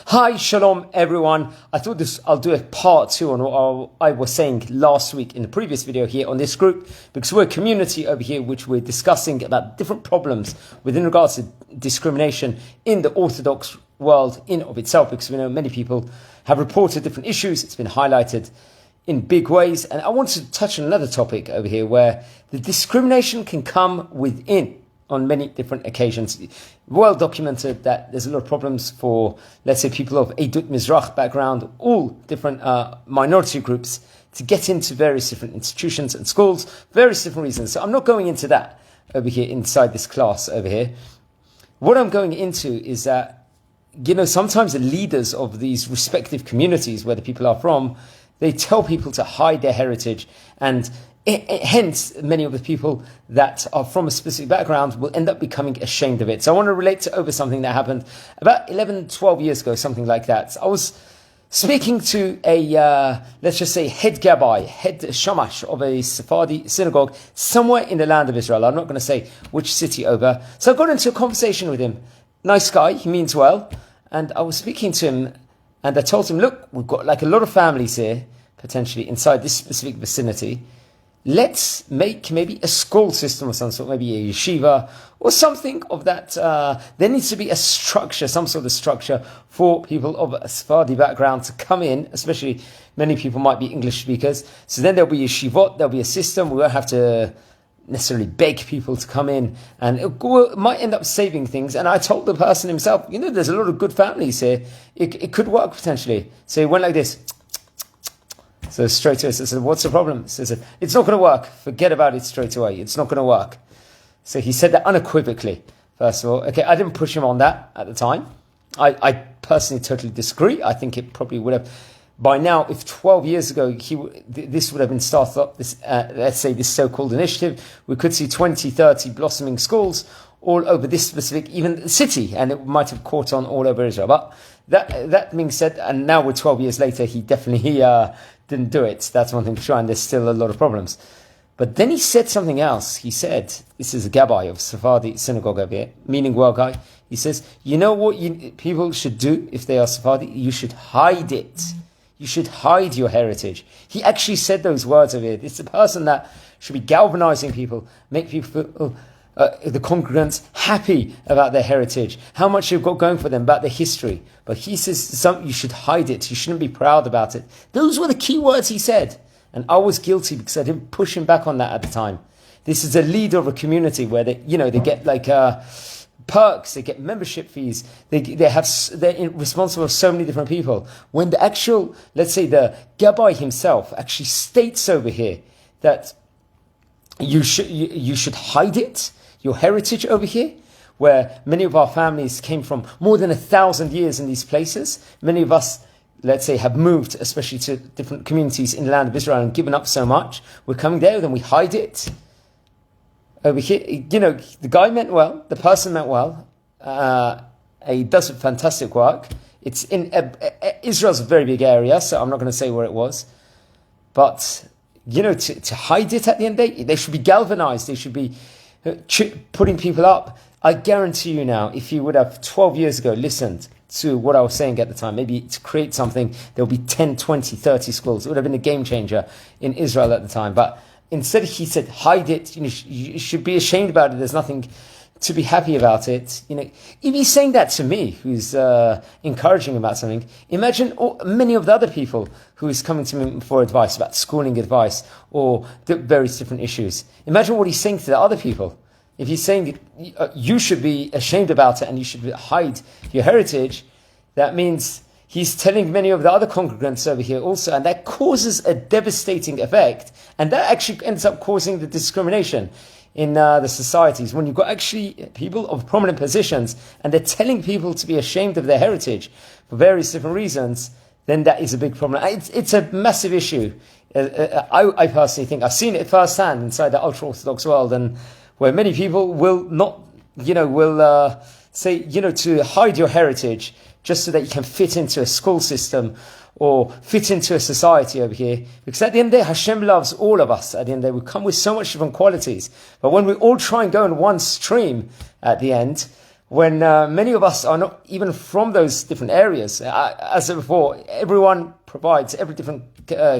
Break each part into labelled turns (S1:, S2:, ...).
S1: Hi, shalom everyone. I thought I'll do a part 2 on what I was saying last week in the previous video here on this group, because we're a community over here which we're discussing about different problems within regards to discrimination in the Orthodox world in of itself, because we know many people have reported different issues. It's been highlighted in big ways, and I want to touch on another topic over here where the discrimination can come within on many different occasions. Well documented that there's a lot of problems for, let's say, people of Eidut Mizrach background, all different minority groups, to get into various different institutions and schools, various different reasons. So I'm not going into that over here inside this class over here. What I'm going into is that, sometimes the leaders of these respective communities where the people are from, they tell people to hide their heritage, and hence, many of the people that are from a specific background will end up becoming ashamed of it. So I want to relate to over something that happened about 11, 12 years ago, something like that. So I was speaking to a, let's just say, head gabbai, head shamash of a Sephardi synagogue somewhere in the land of Israel. I'm not going to say which city over. So I got into a conversation with him. Nice guy, he means well. And I was speaking to him, and I told him, look, we've got like a lot of families here, potentially, inside this specific vicinity. Let's make maybe a school system of some sort, maybe a yeshiva or something of that. There needs to be a structure, some sort of structure for people of a Sephardi background to come in, especially many people might be English speakers. So then there'll be yeshivot, there'll be a system. We won't have to necessarily beg people to come in, and it might end up saving things. And I told the person himself, there's a lot of good families here. It could work potentially. So he went like this. So straight away, I said, what's the problem? He said, it's not going to work. Forget about it straight away. It's not going to work. So he said that unequivocally, first of all. Okay, I didn't push him on that at the time. I personally totally disagree. I think it probably would have, by now, if 12 years ago, this would have been started up, this, let's say this so-called initiative, we could see 20, 30 blossoming schools all over this specific, even city, and it might have caught on all over Israel. But that being said, and now we're 12 years later, he definitely didn't do it. That's one thing for sure, and there's still a lot of problems. But then he said something else. He said, this is a gabbai of Sephardi Synagogue over here, meaning well guy. He says, you know what people should do if they are Sephardi? You should hide it. You should hide your heritage. He actually said those words over here. It's a person that should be galvanizing people, make people feel, the congregants happy about their heritage, how much you've got going for them, about their history. But he says you should hide it. You shouldn't be proud about it. Those were the key words he said. And I was guilty because I didn't push him back on that at the time. This is a leader of a community where they get like perks, they get membership fees, they're responsible for so many different people. When the actual, let's say the Gabbai himself actually states over here that you should hide it, your heritage over here, where many of our families came from more than 1,000 years in these places. Many of us, let's say, have moved, especially to different communities in the land of Israel, and given up so much. We're coming there, then we hide it. Over here, the guy meant well, the person meant well. He does fantastic work. It's in Israel's a very big area, so I'm not going to say where it was. But, to hide it at the end of the day, they should be galvanized. They should be putting people up. I guarantee you now, if you would have 12 years ago listened to what I was saying at the time, maybe to create something, there'll be 10, 20, 30 schools. It would have been a game changer in Israel at the time. But instead he said, hide it. You should be ashamed about it. There's nothing to be happy about it. If he's saying that to me, who's encouraging about something, imagine many of the other people who is coming to me for advice, about schooling advice, or the various different issues. Imagine what he's saying to the other people. If he's saying you should be ashamed about it and you should hide your heritage, that means he's telling many of the other congregants over here also, and that causes a devastating effect, and that actually ends up causing the discrimination in the societies. When you've got actually people of prominent positions and they're telling people to be ashamed of their heritage for various different reasons, then that is a big problem. It's a massive issue. I personally think I've seen it firsthand inside the ultra-Orthodox world, and where many people will not, say, to hide your heritage just so that you can fit into a school system or fit into a society over here. Because at the end of the day, Hashem loves all of us. At the end of the day, we come with so much different qualities. But when we all try and go in one stream at the end, when many of us are not even from those different areas. As I said before, everyone provides, every different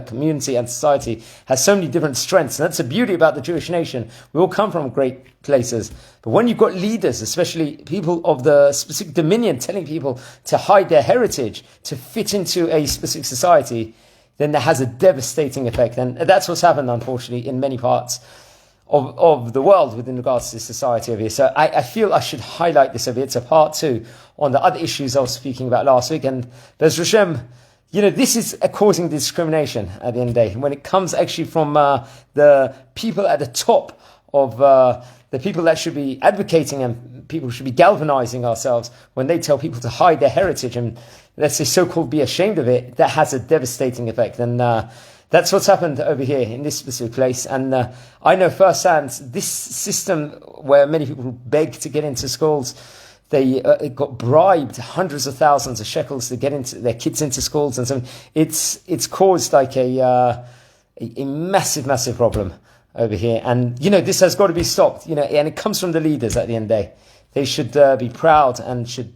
S1: community and society has so many different strengths. And that's the beauty about the Jewish nation. We all come from great places. But when you've got leaders, especially people of the specific dominion, telling people to hide their heritage, to fit into a specific society, then that has a devastating effect. And that's what's happened, unfortunately, in many parts of the world within regards to society over here. So I feel I should highlight this over here. It's a part 2 on the other issues I was speaking about last week. And Bez Hashem, this is causing discrimination at the end of the day. When it comes actually from the people at the top of the people that should be advocating and people should be galvanizing ourselves, when they tell people to hide their heritage and, let's say, so-called be ashamed of it, that has a devastating effect. And that's what's happened over here in this specific place. And I know firsthand this system where many people beg to get into schools, they got bribed hundreds of thousands of shekels to get into their kids into schools, and so it's caused like a massive, massive problem over here. And this has got to be stopped. And it comes from the leaders at the end of the day. They should be proud and should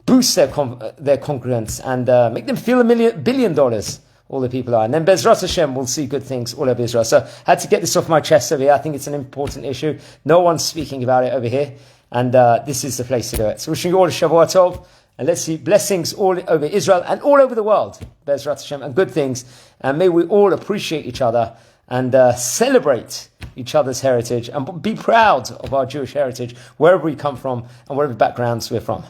S1: boost their congregants and make them feel $1 billion. All the people are. And then Bezrat Hashem will see good things all over Israel. So I had to get this off my chest over here. I think it's an important issue. No one's speaking about it over here. And this is the place to do it. So wishing you all a Shavua Tov. And let's see blessings all over Israel and all over the world. Bezrat Hashem and good things. And may we all appreciate each other and celebrate each other's heritage and be proud of our Jewish heritage, wherever we come from and whatever backgrounds we're from.